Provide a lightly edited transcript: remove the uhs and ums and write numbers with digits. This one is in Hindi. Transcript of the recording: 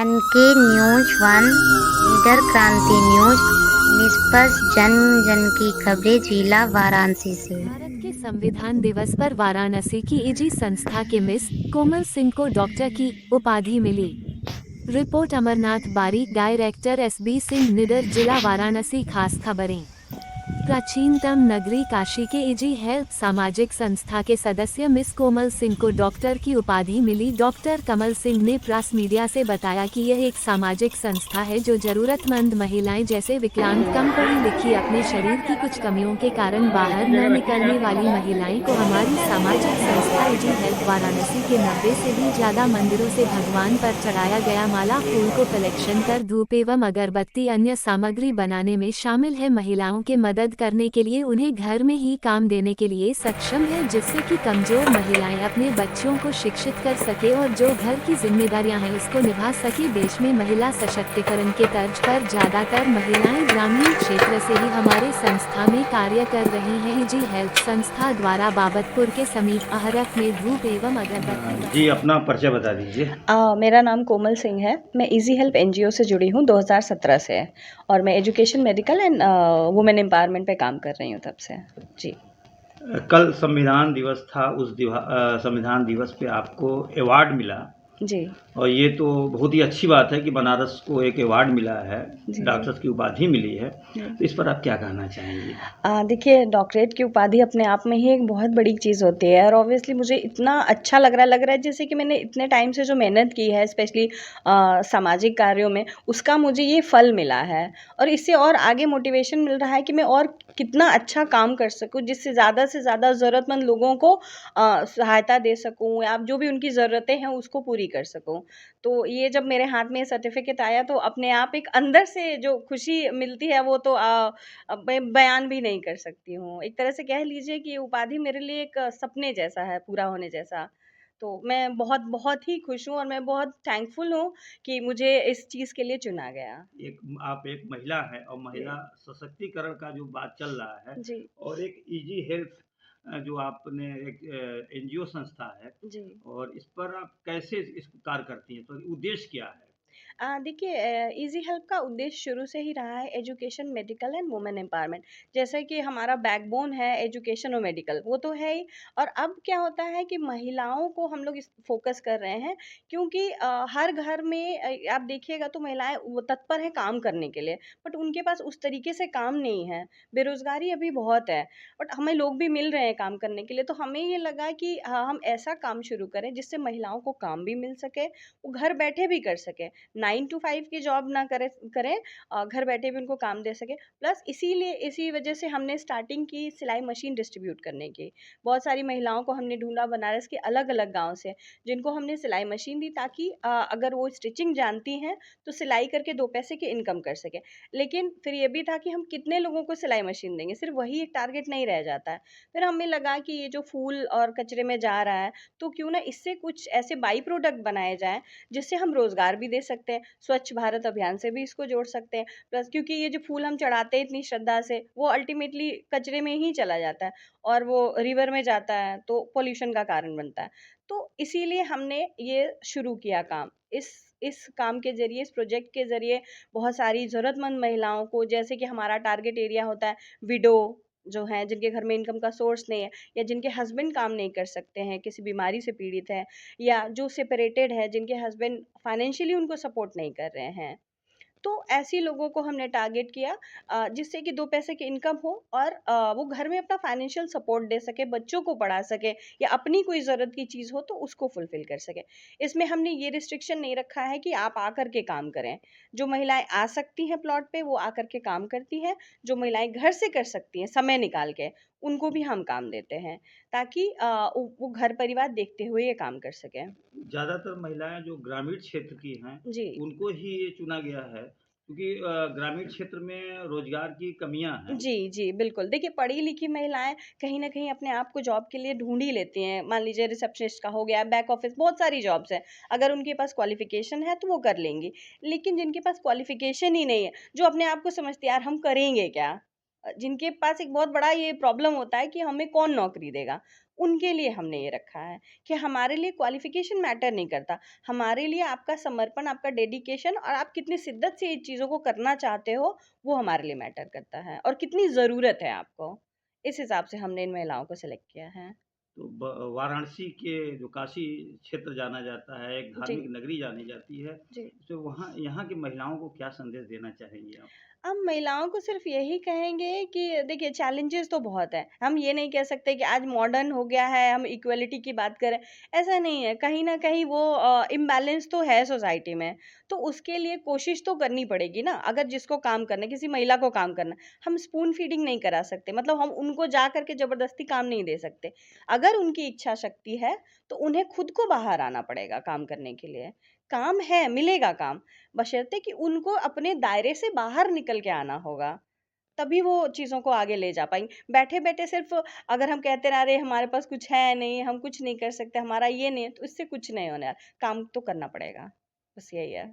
एनके न्यूज वन, नीडर क्रांति न्यूज, निष्पक्ष जन जन की खबरें जिला वाराणसी से। भारत के संविधान दिवस पर वाराणसी की इजी संस्था के मिस कोमल सिंह को डॉक्टर की उपाधि मिली। रिपोर्ट अमरनाथ बारी, डायरेक्टर एसबी सिंह, निडर, जिला वाराणसी। खास खबरें। प्राचीनतम नगरी काशी के इजी हेल्प सामाजिक संस्था के सदस्य मिस कोमल सिंह को डॉक्टर की उपाधि मिली। डॉक्टर कमल सिंह ने प्रेस मीडिया से बताया कि यह एक सामाजिक संस्था है जो जरूरतमंद महिलाएं जैसे विकलांग, कम पढ़ी लिखी, अपने शरीर की कुछ कमियों के कारण बाहर न निकलने वाली महिलाएं को हमारी सामाजिक संस्था इजी हेल्प वाराणसी के 90 से भी ज्यादा मंदिरों से भगवान पर चढ़ाया गया माला फूल को कलेक्शन कर धूप एवं अगरबत्ती अन्य सामग्री बनाने में शामिल है। महिलाओं के मदद करने के लिए उन्हें घर में ही काम देने के लिए सक्षम है, जिससे कि कमजोर महिलाएं अपने बच्चों को शिक्षित कर सके और जो घर की जिम्मेदारियां हैं उसको निभा सके। देश में महिला सशक्तिकरण के तर्ज पर ज्यादातर महिलाएं ग्रामीण क्षेत्र से ही हमारे संस्था में कार्य कर रही हैं। इजी हेल्प संस्था द्वारा बाबतपुर के समीप अहरक में धूप एवं अगरबत्ती। जी, अपना परिचय बता दीजिए। मेरा नाम कोमल सिंह है। मैं इजी हेल्प एनजीओ से जुड़ी हूँ 2017 से, और मैं education, medical and women empowerment पे काम कर रही हूँ तब से। जी। कल संविधान दिवस था, उस संविधान दिवस पे आपको अवार्ड मिला जी। और ये तो बहुत ही अच्छी बात है कि बनारस को एक अवार्ड मिला है, जी। डॉक्टर्स की उपाधि मिली है। जी। तो इस पर आप क्या कहना चाहेंगे? देखिए, डॉक्टरेट की उपाधि अपने आप में ही एक बहुत बड़ी चीज़ होती है, और ऑब्वियसली मुझे इतना अच्छा लग रहा है जैसे कि मैंने इतने टाइम से जो मेहनत की है, स्पेशली सामाजिक कार्यों में, उसका मुझे ये फल मिला है। और इससे और आगे मोटिवेशन मिल रहा है कि मैं और कितना अच्छा काम कर सकूँ, जिससे ज़्यादा से ज़्यादा ज़रूरतमंद लोगों को सहायता दे सकूँ, या जो भी उनकी ज़रूरतें हैं उसको पूरी कर सकूँ। तो ये जब मेरे हाथ में सर्टिफिकेट आया तो अपने आप एक अंदर से जो खुशी मिलती है वो तो अब मैं बयान भी नहीं कर सकती हूँ। एक तरह से कह लीजिए कि ये उपाधि मेरे लिए एक सपने जैसा है, पूरा होने जैसा। तो मैं बहुत बहुत ही खुश हूँ, और मैं बहुत थैंकफुल हूँ कि मुझे इस चीज़ के लिए चुना गया। आप एक महिला हैं और महिला सशक्तिकरण का जो बात चल रहा है, जी। और एक इजी हेल्थ जो आपने एक एनजीओ संस्था है, जी। और इस पर आप कैसे इस कार्य करती हैं, तो उद्देश्य क्या है? देखिए, इजी हेल्प का उद्देश्य शुरू से ही रहा है education, medical and women empowerment. जैसे कि हमारा बैकबोन है एजुकेशन और मेडिकल, वो तो है ही। और अब क्या होता है कि महिलाओं को हम लोग इस फोकस कर रहे हैं, क्योंकि हर घर में आप देखिएगा तो महिलाएं वो तत्पर हैं काम करने के लिए, बट उनके पास उस तरीके से काम नहीं है। बेरोजगारी अभी बहुत है, बट हमें लोग भी मिल रहे हैं काम करने के लिए। तो हमें ये लगा कि हम ऐसा काम शुरू करें जिससे महिलाओं को काम भी मिल सके, वो घर बैठे भी कर सके, 9 टू 5 की जॉब ना करें, घर बैठे भी उनको काम दे सके। प्लस इसीलिए इसी वजह से हमने स्टार्टिंग की सिलाई मशीन डिस्ट्रीब्यूट करने की। बहुत सारी महिलाओं को हमने ढूंढा बनारस के अलग अलग गांव से, जिनको हमने सिलाई मशीन दी, ताकि अगर वो स्टिचिंग जानती हैं तो सिलाई करके 2 पैसे की इनकम कर सके। लेकिन फिर ये भी था कि हम कितने लोगों को सिलाई मशीन देंगे, सिर्फ वही एक टारगेट नहीं रह जाता है। फिर हमें लगा कि ये जो फूल और कचरे में जा रहा है, तो क्यों ना इससे कुछ ऐसे बाई प्रोडक्ट बनाए जाएं जिससे हम रोजगार भी दे सकते हैं, स्वच्छ भारत अभियान से भी इसको जोड़ सकते हैं। प्लस क्योंकि ये जो फूल हम चढ़ाते हैं इतनी श्रद्धा से, वो अल्टीमेटली कचरे में ही चला जाता है, और वो रिवर में जाता है तो पोल्यूशन का कारण बनता है। तो इसीलिए हमने ये शुरू किया काम। इस काम के ज़रिए, इस प्रोजेक्ट के ज़रिए बहुत सारी ज़रूरतमंद महिलाओं को, जैसे कि हमारा टारगेट एरिया होता है विडो जो हैं, जिनके घर में इनकम का सोर्स नहीं है, या जिनके हस्बैंड काम नहीं कर सकते हैं, किसी बीमारी से पीड़ित हैं, या जो सेपरेटेड है, जिनके हस्बैंड फाइनेंशियली उनको सपोर्ट नहीं कर रहे हैं। तो ऐसी लोगों को हमने टारगेट किया, जिससे कि 2 पैसे की इनकम हो, और वो घर में अपना फाइनेंशियल सपोर्ट दे सके, बच्चों को पढ़ा सके, या अपनी कोई ज़रूरत की चीज़ हो तो उसको फुलफ़िल कर सके। इसमें हमने ये रिस्ट्रिक्शन नहीं रखा है कि आप आकर के काम करें। जो महिलाएँ आ सकती हैं प्लॉट पे, वो आकर के काम करती हैं। जो महिलाएँ घर से कर सकती हैं समय निकाल के, उनको भी हम काम देते हैं, ताकि वो घर परिवार देखते हुए ये काम कर सकें। ज़्यादातर महिलाएं जो ग्रामीण क्षेत्र की हैं, जी। उनको ही ये चुना गया है, क्योंकि ग्रामीण क्षेत्र में रोजगार की कमियां हैं। जी, जी, बिल्कुल। देखिए, पढ़ी-लिखी महिलाएँ कहीं न कहीं अपने आप को जॉब के लिए ढूँढ ही लेती हैं। मान लीजिए रिसेप्शनिस्ट का हो गया, बैक ऑफ़िस, बहुत सारी जॉब्स हैं। अगर उनके पास क्वालिफ़िकेशन है तो वो कर लेंगी। लेकिन जिनके पास क्वालिफ़िकेशन ही नहीं है, जो अपने आप को समझती है यार हम करेंगे क्या? जिनके पास एक बहुत बड़ा ये प्रॉब्लम होता है कि हमें कौन नौकरी देगा? उनके लिए हमने ये रखा है कि हमारे लिए क्वालिफिकेशन मैटर नहीं करता, हमारे लिए आपका समर्पण, आपका डेडिकेशन और आप कितनी शिद्दत से इन चीज़ों को करना चाहते हो, वो हमारे लिए मैटर करता है और कितनी ज़रूरत है आपको। इस हिसाब से हमने इन महिलाओं को सेलेक्ट किया है। तो वाराणसी के जो काशी क्षेत्र जाना जाता है, एक जी, धार्मिक नगरी जानी जाती है, जी। तो वहाँ यहाँ की महिलाओं को क्या संदेश देना चाहेंगे आप? हम महिलाओं को सिर्फ यही कहेंगे कि देखिए चैलेंजेस तो बहुत है, हम ये नहीं कह सकते कि आज मॉडर्न हो गया है हम इक्वलिटी की बात करें, ऐसा नहीं है, कहीं ना कहीं वो इम्बैलेंस तो है सोसाइटी में। तो उसके लिए कोशिश तो करनी पड़ेगी ना, अगर जिसको काम करना है, किसी महिला को काम करना है, हम स्पून फीडिंग नहीं करा सकते, मतलब हम उनको जा करके जबरदस्ती काम नहीं दे सकते। अगर उनकी इच्छा शक्ति है तो उन्हें खुद को बाहर आना पड़ेगा काम करने के लिए। काम है, मिलेगा काम, बशर्ते कि उनको अपने दायरे से बाहर निकल के आना होगा, तभी वो चीज़ों को आगे ले जा पाएँगे। बैठे-बैठे सिर्फ़ अगर हम कहते रहे अरे हमारे पास कुछ है नहीं, हम कुछ नहीं कर सकते, हमारा ये नहीं है, तो इससे कुछ नहीं होने वाला, काम तो करना पड़ेगा। बस यही है।